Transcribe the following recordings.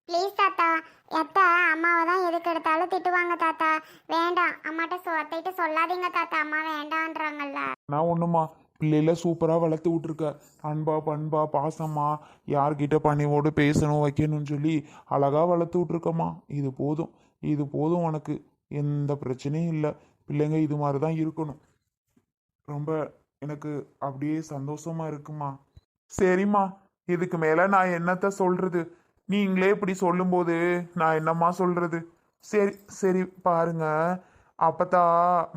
Please தாத்தா. எத்த அம்மாவை தான் எதுக்கு எடுத்தாலும் திட்டுவாங்க தாத்தா. வேண்டாம், அம்மாட்ட அத்தைகிட்ட சொல்லாதீங்க தாத்தா, அம்மா வேண்டான்றாங்கல்ல. நான் ஒன்றுமா பிள்ளையில சூப்பராக வளர்த்து விட்ருக்க. அன்பா பண்பா பாசமா யார்கிட்ட பணிவோடு பேசணும் வைக்கணும்னு சொல்லி அழகாக வளர்த்து விட்ருக்கம்மா. இது போதும், இது போதும் உனக்கு. எந்த பிரச்சனையும் இல்லை. பிள்ளைங்க இது மாதிரி தான் இருக்கணும். ரொம்ப எனக்கு அப்படியே சந்தோஷமா இருக்குமா. சரிம்மா, இதுக்கு மேலே நான் என்னத்த சொல்றது? நீங்களே இப்படி சொல்லும்போது நான் என்னம்மா சொல்றது? சரி சரி பாருங்க, அப்பத்தா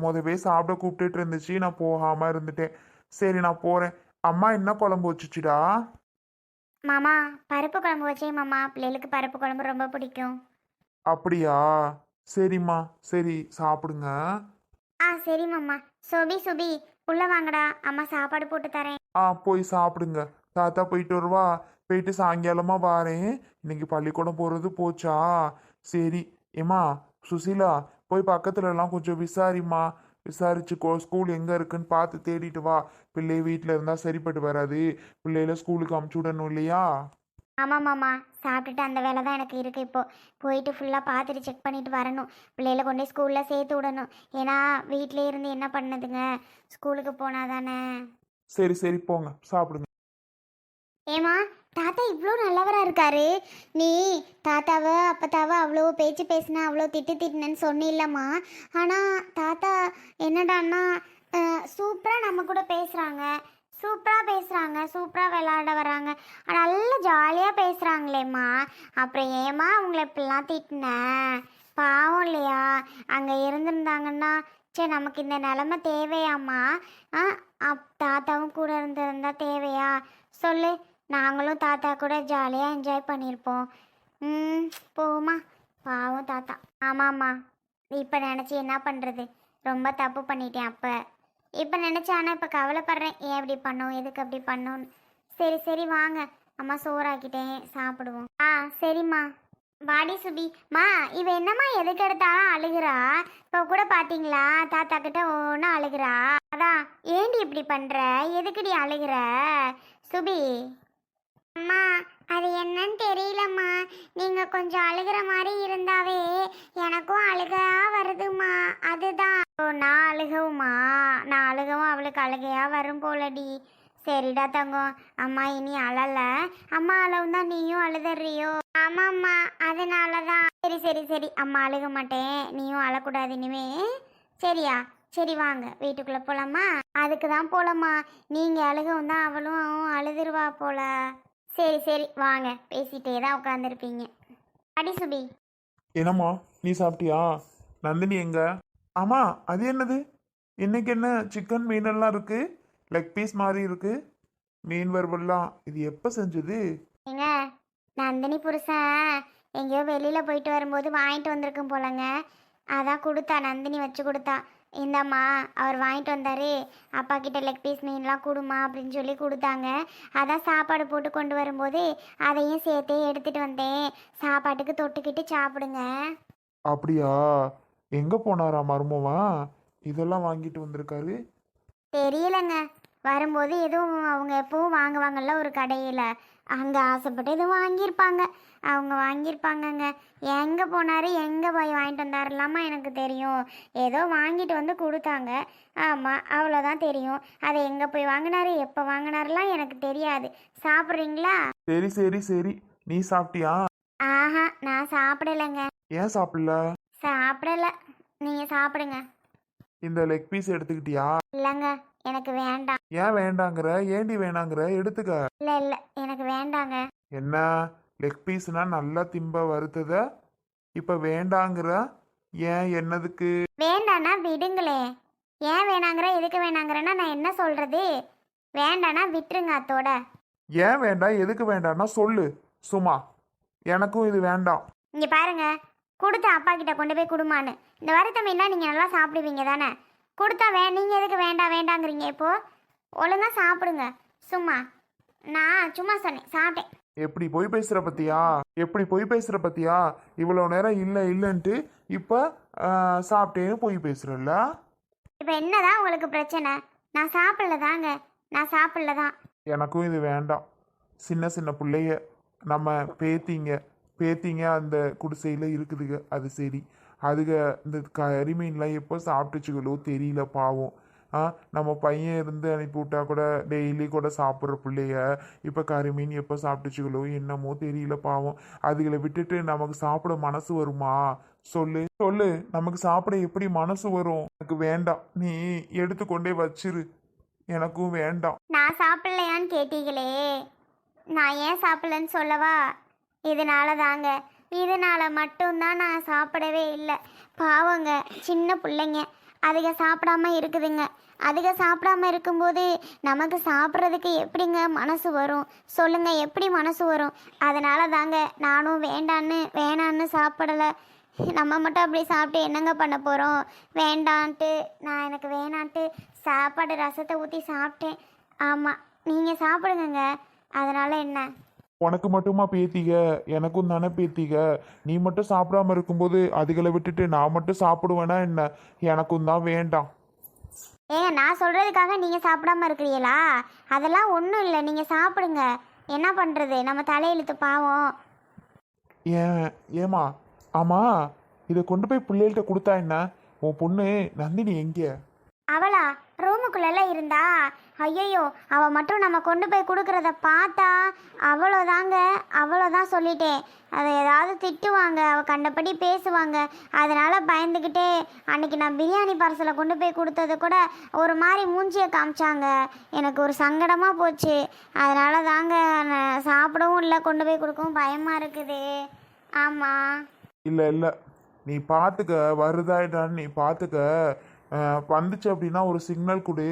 முதவே சாப்பிட கூப்பிட்டுட்டு இருந்துச்சு, நான் போகாம இருந்துட்டேன். சரி நான் போறேன். அம்மா என்ன குழம்பு வச்சுச்சுடா? மாமா, பருப்பு குழம்பு வச்சே மாமா. பிள்ளைகளுக்கு பருப்பு குழம்பு ரொம்ப பிடிக்கும். அப்படியா? சரிம்மா, சரி சாப்பிடுங்க. சரி மாமா. சுபி சுபி, உள்ள வாங்கடா, அம்மா சாப்பாடு போட்டு தரேன். போய் சாப்பிடுங்க. தாத்தா போயிட்டு வருவா. போயிட்டு சாயங்காலமா வாரேன். இன்னைக்கு பள்ளிக்கூடம் போறது போச்சா? சரி. ஏம்மா சுசீலா, போய் பக்கத்துல எல்லாம் கொஞ்சம் விசாரிம்மா. விசாரிச்சு ஸ்கூல் எங்க இருக்குன்னு பார்த்து தேடிட்டு வா. பிள்ளை வீட்டில் இருந்தா சரிப்பட்டு வராது. பிள்ளையில ஸ்கூலுக்கு அமுச்சு விடணும் இல்லையா? ஆமாம் மாமா, சாப்பிட்டுட்டு அந்த வேலை தான் எனக்கு இருக்குது. இப்போது போயிட்டு ஃபுல்லாக பார்த்துட்டு செக் பண்ணிட்டு வரணும். பிள்ளைகளை கொண்டு போய் ஸ்கூலில் சேர்த்து விடணும். ஏன்னா வீட்டிலே இருந்து என்ன பண்ணுதுங்க, ஸ்கூலுக்கு போனால் தானே. சரி சரி போங்க சாப்பிடுங்க. ஏமா, தாத்தா இவ்வளோ நல்லவராக இருக்காரு. நீ தாத்தாவை அப்பத்தாவை அவ்வளோ பேச்சு பேசினா, அவ்வளோ திட்டு திட்டுனேன்னு சொன்னில்லம்மா. ஆனால் தாத்தா என்னடான்னா சூப்பராக நம்ம கூட பேசுகிறாங்க, சூப்பராக பேசுகிறாங்க, சூப்பராக விளையாட வராங்க, நல்லா ஜாலியாக பேசுகிறாங்களேம்மா. அப்புறம் ஏம்மா அவங்கள இப்படிலாம் திட்டினேன்? பாவம் இல்லையா? அங்கே இருந்திருந்தாங்கன்னா சரி நமக்கு இந்த நிலமை தேவையாம்மா? தாத்தாவும் கூட இருந்திருந்தா தேவையா சொல்லு? நாங்களும் தாத்தா கூட ஜாலியாக என்ஜாய் பண்ணியிருப்போம். போமா, பாவம் தாத்தா. ஆமாம்மா, இப்போ நினச்சி என்ன பண்ணுறது? ரொம்ப தப்பு பண்ணிட்டேன் அப்போ. இப்போ நினச்சா, ஆனால் இப்போ கவலைப்படுறேன், ஏன் இப்படி பண்ணோம், எதுக்கு அப்படி பண்ணோன்னு. சரி சரி வாங்க, அம்மா சோறாக்கிட்டேன், சாப்பிடுவோம். சரிம்மா. வாடி சுபி. மா, இவ என்னம்மா எதுக்கு எடுத்தாலும் அழுகிறா? இப்போ கூட பார்த்தீங்களா, தாத்தா கிட்ட ஒன்றும் அழுகிறா. அதான் ஏண்டி இப்படி பண்ணுற? எதுக்குடி அழுகிற சுபி? அம்மா, அது என்னன்னு தெரியலம்மா. நீங்க கொஞ்சம் அழுகிற மாதிரி இருந்தாவே எனக்கும் அழுகா வருதுமா. அதுதான். நான் அழுகவுமா? நான் அழுகவும் அவளுக்கு அழுகையா வரும் போலடி. சரிடா தங்கம், அம்மா இனி அழல. அம்மா அழவும் தான் நீயும் அழுதறியோ? ஆமாம்மா, அதனாலதான். சரி சரி சரி, அம்மா அழுக மாட்டேன், நீயும் அழக்கூடாது இனிமே, சரியா? சரி வாங்க வீட்டுக்குள்ள போலாமா? அதுக்கு தான் போலம்மா. நீங்க அழுகவும் தான் அவளும் அழுதுருவா போல. சரி சரி வாங்க, பேசிட்டே தான் உட்காந்துருப்பீங்க. அடி சுபி. என்னம்மா நீ சாப்பிட்டியா? நந்தினி எங்க? ஆமா, அது என்னது? இன்னைக்கு என்ன சிக்கன் மீனெல்லாம் இருக்கு? லெக் பீஸ் மாதிரி இருக்கு. மீன் வறுவல்லாம் இது எப்போ செஞ்சது? ஏங்க, நந்தினி புருஷன் எங்கேயோ வெளியில் போயிட்டு வரும்போது வாங்கிட்டு வந்திருக்கும் போலங்க. அதான் கொடுத்தா, நந்தினி வச்சு கொடுத்தா. இந்தாம்மா, அவர் வாங்கிட்டு வந்தாரு, அப்பா கிட்ட லெக் பீஸ் மீன்லாம் கொடுமா அப்படின்னு சொல்லி கொடுத்தாங்க. அதான் சாப்பாடு போட்டு கொண்டு வரும்போது அதையும் சேர்த்தே எடுத்துகிட்டு வந்தேன். சாப்பாட்டுக்கு தொட்டுக்கிட்டு சாப்பிடுங்க. அப்படியா? எங்க போனாரா மருமவா இதெல்லாம் வாங்கிட்டு வந்திருக்காரு? தெரியலங்க, வரும்போது எதுவும் அவங்க எப்பவும் வாங்குவாங்கல்ல ஒரு கடையில், அங்கே ஆசைப்பட்டு எதுவும் வாங்கியிருப்பாங்க. அவங்க வாங்கியிருப்பாங்கங்க. எங்கே போனார், எங்கே போய் வாங்கிட்டு வந்தாருலாமா எனக்கு தெரியும். ஏதோ வாங்கிட்டு வந்து கொடுத்தாங்க. ஆமாம், அவ்வளோதான் தெரியும். அதை எங்கே போய் வாங்கினாரு, எப்போ வாங்கினாருலாம் எனக்கு தெரியாது. சாப்பிட்றீங்களா? சரி சரி சரி. நீ சாப்பிட்டியா? ஆஹா, நான் சாப்பிடலைங்க. ஏன் சாப்பிடல? சாப்பிடல, நீங்கள் சாப்பிடுங்க. இந்த லெக் பீஸ் எடுத்துக்கிட்டியா? இல்லைங்க, எனக்கு வேண்டாம். ஏன் வேண்டாங்கிற? ஏண்டி வேணாங்கிற? எடுத்துக்க. இல்லை இல்லை, எனக்கு வேண்டாங்க. என்ன, லெக் பீஸ்னா நல்லா திம்ப வருத்தத, இப்ப வேண்டாங்கிற? ஏன், என்னதுக்கு? வேண்டாண்ணா விடுங்களே. ஏன் வேணாங்கிற, எதுக்கு வேணாங்கிறேன்னா நான் என்ன சொல்கிறது? வேண்டாண்ணா விட்டுருங்க அத்தோட. ஏன் வேண்டாம், எதுக்கு வேண்டாம்னா சொல்லு சும்மா. எனக்கும் இது வேண்டாம். இங்கே பாருங்க, கொடுத்த அப்பா கிட்ட கொண்டு போய் கொடுமான்னு. இந்த வருத்தம் என்ன, நீங்கள் நல்லா சாப்பிடுவீங்க தானே? கொடுத்தா நீங்கள் எதுக்கு வேண்டாம் வேண்டாங்கிறீங்க? இப்போது ஒழுங்காக சாப்பிடுங்க. சும்மா நான் சும்மா சொன்னேன், சாப்பிட்டேன். எப்படி பொய் பேசுற பத்தியா? எப்படி பொய் பேசுற பத்தியா? இவ்வளவு நேரம் இல்ல இல்லன்ட்டு இப்ப சாப்பிட்டேன்னு பொய் பேசுறல்ல? இப்போ என்னதான் உங்களுக்கு பிரச்சனை? நான் சாப்பிடல தாங்க, நான் சாப்பிடல தான். எனக்கும் இது வேண்டாம். சின்ன சின்ன பிள்ளைய நம்ம பேத்திங்க, பேத்திங்க அந்த குடிசையில் இருக்குதுங்க, அது சரி. அதுக இந்த கறிமீன்லாம் எப்போ சாப்பிட்டுச்சுகளோ தெரியல, பாவம். நம்ம பையன் இருந்து அனுப்பி விட்டா கூட டெய்லி கூட சாப்பிட்ற பிள்ளைய இப்போ கறிமீன் எப்போ சாப்பிட்டுச்சுகளோ என்னமோ தெரியல, பாவம். அதுகளை விட்டுட்டு நமக்கு சாப்பிட மனசு வருமா? சொல்லு சொல்லு, நமக்கு சாப்பிட எப்படி மனசு வரும்? எனக்கு வேண்டாம், நீ எடுத்துக்கொண்டே வச்சிரு, எனக்கும் வேண்டாம். நான் சாப்பிடலையான்னு கேட்டீங்களே, நான் ஏன் சாப்பிடலன்னு சொல்லவா? இதனால தாங்க, இதனால மட்டும்தான் நான் சாப்பிடவே இல்லை. பாவங்க, சின்ன பிள்ளைங்க, அதுக சாப்பிடாம இருக்குதுங்க. அதுக சாப்பிடாம இருக்கும்போது நமக்கு சாப்பிட்றதுக்கு எப்படிங்க மனசு வரும் சொல்லுங்க? எப்படி மனசு வரும்? அதனால தாங்க நானும் வேணான்னு சாப்பிடலை. நம்ம மட்டும் அப்படி சாப்பிட்டு என்னங்க பண்ண போகிறோம்? வேண்டான்ட்டு எனக்கு வேணான்ட்டு சாப்பாடு ரசத்தை ஊற்றி சாப்பிட்டேன். ஆமாம், நீங்கள் சாப்பிடுங்க, அதனால் என்ன? உனக்கு மட்டுமா பேத்திக? எனக்கும் தானே பேத்திக. நீ மட்டும் சாப்பிடாம இருக்கும்போது அதுகளை விட்டுட்டு நான் மட்டும் சாப்பிடுவேனா என்ன? எனக்கும் தான் வேண்டாம். ஏங்க, நான் சொல்கிறதுக்காக நீங்கள் சாப்பிடாம இருக்கிறீங்களா? அதெல்லாம் ஒன்றும் இல்லை, நீங்கள் சாப்பிடுங்க. என்ன பண்ணுறது, நம்ம தலையெழுத்து பாவம். ஏமா? ஆமாம், இதை கொண்டு போய் பிள்ளைகள்கிட்ட கொடுத்தா என்ன? உன் பொண்ணு நந்தினி எங்கே? அவளா? ரூமுக்குள்ளெல்லாம் இருந்தா? ஐயோ, அவள் மட்டும் நம்ம கொண்டு போய் கொடுக்குறத பார்த்தா அவ்வளோதான் சொல்லிட்டேன். அதை ஏதாவது திட்டுவாங்க, அவள் கண்டபடி பேசுவாங்க. அதனால் பயந்துக்கிட்டே அன்றைக்கி நான் பிரியாணி பார்சலை கொண்டு போய் கொடுத்தது கூட ஒரு மாதிரி மூஞ்சியை காமிச்சாங்க. எனக்கு ஒரு சங்கடமாக போச்சு. அதனால தாங்க நான் சாப்பிடவும் இல்லை, கொண்டு போய் கொடுக்கவும் பயமாக இருக்குது. ஆமாம். இல்லை, நீ பார்த்துக்க, வருதாயிட்டான்னு நீ பார்த்துக்க. வந்துச்சு அப்படின்னா ஒரு சிக்னல் கொடு,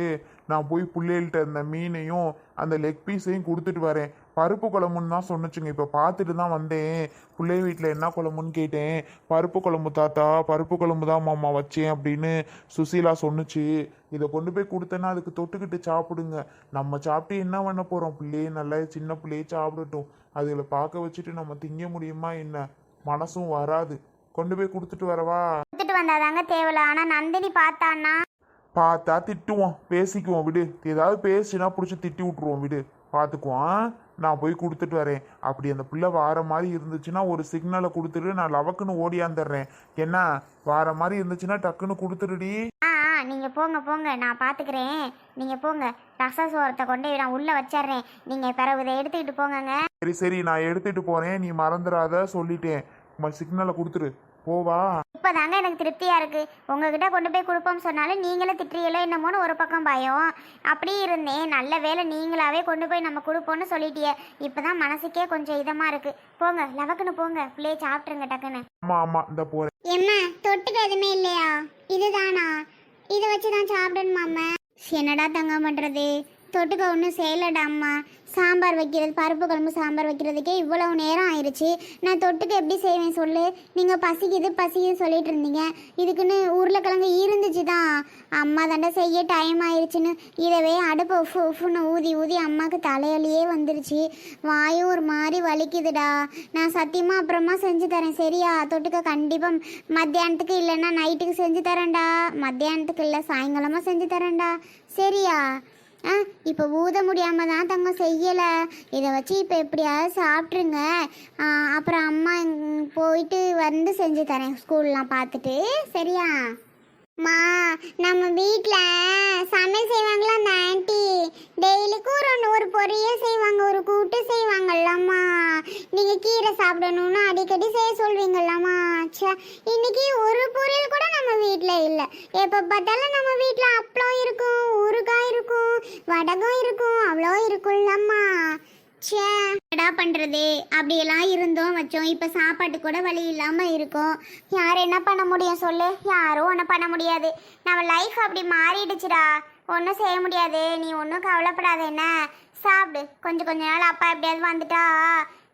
நான் போய் பிள்ளைகள்கிட்ட இந்த மீனையும் அந்த லெக் பீஸையும் கொடுத்துட்டு வரேன். பருப்பு குழம்புன்னு தான் சொன்னிச்சுங்க, இப்போ பார்த்துட்டு தான் வந்தேன். பிள்ளை வீட்டில் என்ன குழம்புன்னு கேட்டேன். பருப்பு குழம்பு தாத்தா, பருப்பு குழம்பு தான் மாமா வச்சேன் அப்படின்னு சுசீலா சொன்னுச்சு. இதை கொண்டு போய் கொடுத்தேன்னா அதுக்கு தொட்டுக்கிட்டு சாப்பிடுங்க. நம்ம சாப்பிட்டு என்ன பண்ண போகிறோம்? பிள்ளையே நல்லா சின்ன பிள்ளையே சாப்பிடட்டும். அதுகளை பார்க்க வச்சுட்டு நம்ம திங்க முடியுமா என்ன? மனசும் வராது. கொண்டு போய் கொடுத்துட்டு வரவா? கொடுத்துட்டு வந்தாதாங்க தேவலை. ஆனால் நந்தினி பார்த்தா திட்டுவோம், பேசிக்குவோம், விடு. ஏதாவது பேசினா பிடிச்சி திட்டி விட்ருவோம், விடு, பார்த்துக்குவோம். நான் போய் கொடுத்துட்டு வரேன். அப்படி அந்த பிள்ளை வார மாதிரி இருந்துச்சுன்னா ஒரு சிக்னலை கொடுத்துட்டு நான் லவக்குன்னு ஓடியாந்துடுறேன். என்ன, வார மாதிரி இருந்துச்சுன்னா டக்குன்னு கொடுத்துருடி. நீங்கள் போங்க, நான் பார்த்துக்கிறேன். நீங்கள் போங்க, ரச சோரத்தை கொண்டு நான் உள்ளே வச்சிட்றேன். நீங்கள் பிறகு இதை எடுத்துக்கிட்டு போங்கங்க. சரி, நான் எடுத்துகிட்டு போகிறேன், நீ மறந்துடாத, சொல்லிட்டேன். சிக்னலை கொடுத்துரு, போவா. இப்போதாங்க எனக்கு திருப்தியாக இருக்குது. உங்ககிட்ட கொண்டு போய் கொடுப்போம் சொன்னாலும் நீங்களே திட்டுறீங்களோ என்னமோன்னு ஒரு பக்கம் பயம். அப்படி இருந்தேன், நல்ல வேலை நீங்களாவே கொண்டு போய் நம்ம கொடுப்போம்னு சொல்லிட்டியே. இப்போ தான் மனசுக்கே கொஞ்சம் இதமாக இருக்குது. போங்க, லவக்குன்னு போங்க, பிள்ளைய சாப்பிட்ருங்க டக்குன்னு. ஆமாம், இந்த போகிறேன். என்ன தொட்டுக்க எதுவுமே இல்லையா? இதுதானா? இதை வச்சு தான் சாப்பிடணுமாம்மா? என்னடா தங்கம் பண்ணுறது? தொட்டுக்க ஒன்றும் செய்யலடா அம்மா. சாம்பார் வைக்கிறது, பருப்பு குழம்பு சாம்பார் வைக்கிறதுக்கே இவ்வளவு நேரம் ஆயிடுச்சு. நான் தொட்டுக்க எப்படி செய்வேன் சொல்லு? நீங்கள் பசிக்குது சொல்லிட்டு இருந்தீங்க. இதுக்குன்னு உருளைக்கிழங்கு இருந்துச்சு தான். அம்மா தாண்டா செய்ய டைம் ஆயிடுச்சுன்னு இதவே அடுப்பு உஃப்னு ஊதி அம்மாவுக்கு தலைவலியே வந்துருச்சு. வாயும் ஒரு மாதிரி வலிக்குதுடா. நான் சத்தியமாக அப்புறமா செஞ்சு தரேன், சரியா? தொட்டுக்க கண்டிப்பாக மத்தியானத்துக்கு இல்லைன்னா நைட்டுக்கு செஞ்சு தரேன்டா. மத்தியானத்துக்கு இல்லை, சாயங்காலமாக செஞ்சு தரேன்டா, சரியா? இப்போ ஊத முடியாமல் தான் தங்கம் செய்யலை. இதை வச்சு இப்போ எப்படியாவது சாப்பிட்ருங்க. அப்புறம் அம்மா போயிட்டு வந்து செஞ்சு தரேன் ஸ்கூல்லாம் பார்த்துட்டு, சரியா? மா, நம்ம வீட்டில் சமையல் செய்வாங்களா அந்த ஆண்டி? டெய்லிக்கும் ஒரு பொரியல் செய்வாங்க, ஒரு கூட்டு செய்வாங்கல்லம்மா. நீங்கள் கீரை சாப்பிடணும்னு அடிக்கடி செய்ய சொல்வீங்கல்லம்மா. சே, இன்னைக்கு ஒரு பொரியல் கூட நம்ம வீட்டில் இல்லை. எப்போ பார்த்தாலும் நம்ம வீட்டில் அப்பளம் இருக்கும், ஊறுகாய் இருக்கும், வடகம் இருக்கும், அவ்வளோ இருக்கும்லம்மா. சே, என்னடா பண்ணுறது? அப்படியெல்லாம் இருந்தோம் வச்சோம். இப்போ சாப்பாட்டு கூட வழி இல்லாமல் இருக்கும். யார் என்ன பண்ண முடியும் சொல்லு? யாரும் ஒன்றும் பண்ண முடியாது. நம்ம லைஃப் அப்படி மாறிடுச்சுடா, ஒன்றும் செய்ய முடியாது. நீ ஒன்றும் கவலைப்படாத, என்ன? சாப்பிடு. கொஞ்சம் நாள் அப்பா எப்படியாவது வந்துட்டா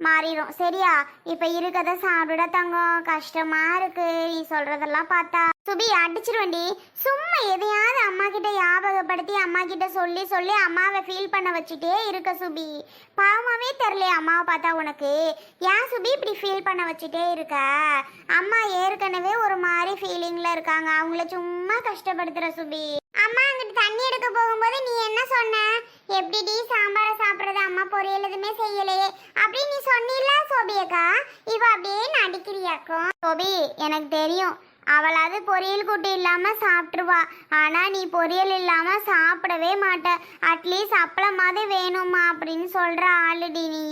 மாறிடும், சரியா? இப்போ இருக்கதை சாப்பிட தங்கம். கஷ்டமாக இருக்கு நீ சொல்கிறதெல்லாம் பார்த்தா. சுபி, அடிச்சிருவேண்டி. சும்மா எதையாவது அம்மா கிட்ட ஞாபகப்படுத்தி அம்மா கிட்ட சொல்லி அம்மாவை ஃபீல் பண்ண வச்சுட்டே இருக்க சுபி. பாவமாவே தெரியல அம்மாவை பார்த்தா உனக்கு. ஏன் சுபி இப்படி ஃபீல் பண்ண வச்சுட்டே இருக்க? அம்மா ஏற்கனவே ஒரு மாதிரி ஃபீலிங்கில் இருக்காங்க, அவங்கள சும்மா கஷ்டப்படுத்துகிற சுபி. அம்மா அங்கிட்டு தண்ணி எடுக்க வீட்டுக்கு போகும்போது நீ என்ன சொன்ன? எப்படிடி சாம்பாரை சாப்பிடுறது, அம்மா பொரியல் எதுவுமே செய்யலையே அப்படின்னு நீ சொன்னில்ல சோபியக்கா. இவ அப்படியே நடிக்கிறியாக்கும். சோபி, எனக்கு தெரியும் அவளாவது பொரியல் கூட்டு இல்லாம சாப்பிட்டுருவா. ஆனா நீ பொரியல் இல்லாம சாப்பிடவே மாட்ட. அட்லீஸ்ட் அப்பளமாவது வேணுமா அப்படின்னு சொல்ற ஆளுடி நீ.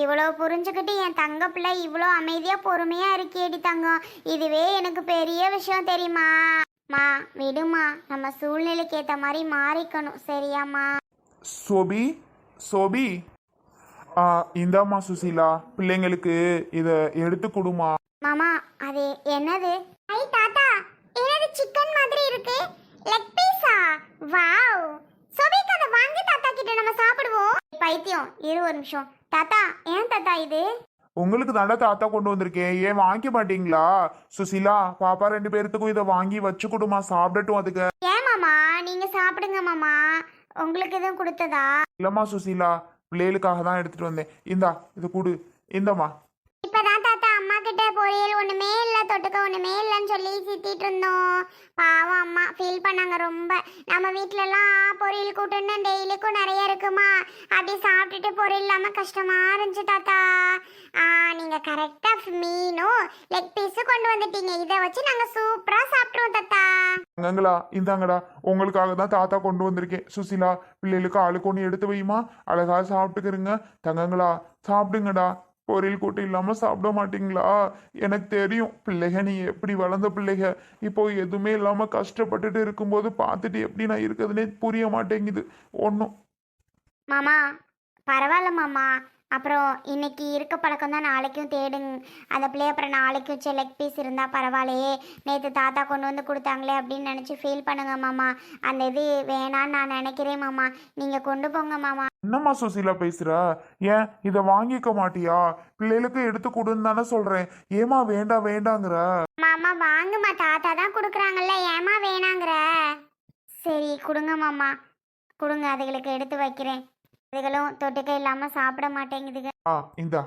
இவ்வளோ புரிஞ்சுக்கிட்டு என் தங்க பிள்ளை இவ்வளோ அமைதியா பொறுமையா இருக்கேடி தங்கம். இதுவே எனக்கு பெரிய விஷயம் தெரியுமா? மா விடுமா, நம்ம சூழ்நிலைக்கு ஏற்ற மாதிரி மாறிக்கணும், சரியாம்மா? சோபி, சோபி, இந்தாம்மா சுசீலா, பிள்ளைங்களுக்கு இதை எடுத்து கொடுமா. மாமா, அது என்னது? ஐ தாத்தா, என்னது சிக்கன் மாதிரி இருக்கு? லெக் பீஸா? வாவ்! சோபிக்கு அதை வாங்கி தாத்தா கிட்ட நம்ம சாப்பிடுவோம். பைத்தியம், இரு ஒரு நிமிஷம். தாத்தா, ஏன் தாத்தா இது? உங்களுக்கு தாண்டா தாத்தா கொண்டு வந்திருக்கேன், ஏன் வாங்கிக்க மாட்டீங்களா? சுசீலா, பாப்பா 2 பேர்த்துக்கும் இதை வாங்கி வச்சு கொடுமா, சாப்பிடட்டும் அதுக்கு. ஏன் மாமா, நீங்க சாப்பிடுங்க மாமா. உங்களுக்கு எதுவும் கொடுத்ததா? இல்லம்மா சுசீலா, பிள்ளைகளுக்காக தான் எடுத்துட்டு வந்தேன். இந்தா இது கொடு. இந்தம்மா. இப்பதான் தாத்தா அம்மா கிட்ட பொரியல் ஒண்ணுமே இல்ல, தொட்டுக்க ஒண்ணுமே இல்லைன்னு சொல்லி சித்திட்டு இருந்தோம். பாவம் அம்மா ஃபீல் பண்ணாங்க ரொம்ப. நம்ம வீட்ல எல்லாம் பொரியல் கூட்டுன்னு டெய்லிக்கும் நிறைய இருக்குமா, அப்படி சாப்பிட்டுட்டு பொரியல் இல்லாம கஷ்டமா இருந்துச்சு தாத்தா. நீங்க கரெக்டா மீனும் லெக் பீஸும் கொண்டு வந்துட்டீங்க. இதை வச்சு நாங்க சூப்பரா சாப்பிட்டுருவோம் தாத்தா. தங்கங்களா, இந்தாங்கடா, உங்களுக்காக தான் தாத்தா கொண்டு வந்திருக்கேன். சுசீலா, பிள்ளைகளுக்கு ஆளுக்கு ஒன்று எடுத்து வைமா, அழகா சாப்பிட்டுக்கிறங்க. தங்கங்களா, சாப்பிடுங்கடா. பொரியல் கூட்டு இல்லாம சாப்பிட மாட்டீங்களா? எனக்கு தெரியும் பிள்ளைக, நீ எப்படி வளர்ந்த பிள்ளைக. இப்போ எதுவுமே இல்லாம கஷ்டப்பட்டுட்டு இருக்கும்போது பார்த்துட்டு எப்படி நான் இருக்குதுன்னே புரிய மாட்டேங்குது ஒன்றும். மாமா பரவாயில்ல மாமா. அப்புறம் இன்னைக்கு இருக்க பழக்கம் தான் நாளைக்கும் தேடுங்க. அந்த பிள்ளை அப்புறம் நாளைக்கும் வச்சு லெக் பீஸ் இருந்தால் பரவாயில்லையே, நேற்று தாத்தா கொண்டு வந்து கொடுத்தாங்களே அப்படின்னு நினச்சி ஃபீல் பண்ணுங்க மாமா. அந்த இது வேணான்னு நான் நினைக்கிறேன் மாமா. நீங்கள் கொண்டு போங்க மாமா. என்னம்மா சுசீலா பேசுற? ஏன் இதை வாங்கிக்க மாட்டியா? பிள்ளைகளுக்கு எடுத்து கொடுன்னு தானே சொல்றேன். ஏமா வேண்டாம் வேண்டாங்கிற? மாமா வாங்குமா, தாத்தா தான் கொடுக்குறாங்கல்ல, ஏமா வேணாங்கிற? சரி கொடுங்க மாமா, கொடுங்க, அதுகளுக்கு எடுத்து வைக்கிறேன். அதுகளும் தொட்டுக்க இல்லாமல் சாப்பிட மாட்டேங்குதுங்க. இந்தா